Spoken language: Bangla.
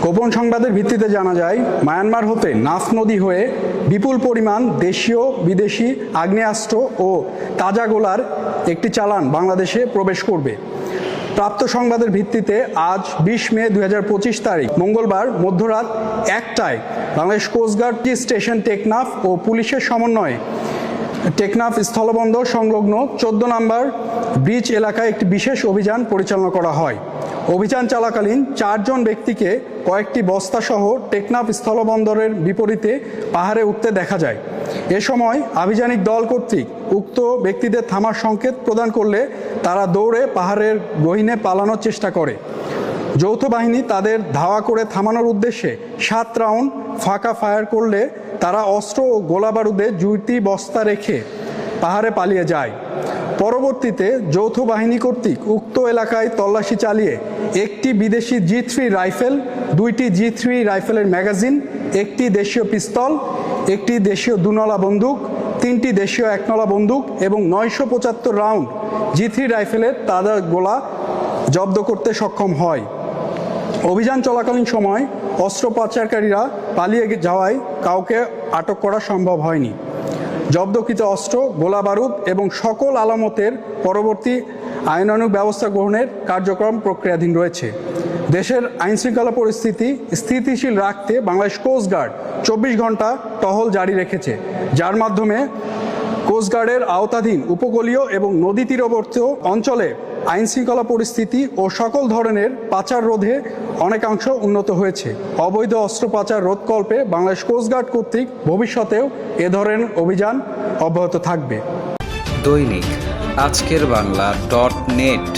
গোপন সংবাদের ভিত্তিতে জানা যায়, মায়ানমার হতে নাফ নদী হয়ে বিপুল পরিমাণ দেশীয় বিদেশি আগ্নেয়াস্ত্র ও তাজা গোলার একটি চালান বাংলাদেশে প্রবেশ করবে। প্রাপ্ত সংবাদের ভিত্তিতে আজ 20 মে 2025 তারিখ মঙ্গলবার মধ্যরাত 1টায় বাংলাদেশ কোস্টগার্ড স্টেশন টেকনাফ ও পুলিশের সমন্বয়ে টেকনাফ স্থলবন্দর সংলগ্ন 14 নম্বর ব্রিজ এলাকায় একটি বিশেষ অভিযান পরিচালনা করা হয়। অভিযান চলাকালীন 4 জন ব্যক্তিকে কয়েকটি বস্তাসহ টেকনাফ স্থলবন্দরের বিপরীতে পাহাড়ে উঠতে দেখা যায়। এ সময় আভিযানিক দল কর্তৃক উক্ত ব্যক্তিদের থামার সংকেত প্রদান করলে তারা দৌড়ে পাহাড়ের গহীনে পালানোর চেষ্টা করে। যৌথ বাহিনী তাদের ধাওয়া করে থামানোর উদ্দেশ্যে 7 রাউন্ড ফাঁকা ফায়ার করলে তারা অস্ত্র ও গোলাবারুদে 2টি বস্তা রেখে পাহাড়ে পালিয়ে যায়। পরবর্তীতে যৌথ বাহিনী কর্তৃক উক্ত এলাকায় তল্লাশি চালিয়ে একটি বিদেশি G3 রাইফেল, 2টি G3 রাইফেলের ম্যাগাজিন, একটি দেশীয় পিস্তল, একটি দেশীয় 2নলা বন্দুক, 3টি দেশীয় 1নলা বন্দুক এবং 975 রাউন্ড G3 রাইফেলের তাজা গোলা জব্দ করতে সক্ষম হয়। অভিযান চলাকালীন সময় অস্ত্র পাচারকারীরা পালিয়ে যাওয়ায় কাউকে আটক করা সম্ভব হয়নি। জব্দকৃত অস্ত্র, গোলা বারুদ এবং সকল আলামতের পরবর্তী আইনানুগ ব্যবস্থা গ্রহণের কার্যক্রম প্রক্রিয়াধীন রয়েছে। দেশের আইনশৃঙ্খলা পরিস্থিতি স্থিতিশীল রাখতে বাংলাদেশ কোস্টগার্ড 24 ঘন্টা টহল জারি রেখেছে, যার মাধ্যমে কোস্টগার্ডের আওতাধীন উপকূলীয় এবং নদী তীরবর্তী অঞ্চলে আইনশৃঙ্খলা পরিস্থিতি ও সকল ধরনের পাচার রোধে অনেকাংশ উন্নত হয়েছে। অবৈধ অস্ত্র পাচার রোধকল্পে বাংলাদেশ কোস্টগার্ড কর্তৃক ভবিষ্যতেও এ ধরনের অভিযান অব্যাহত থাকবে। দৈনিক আজকের বাংলা .net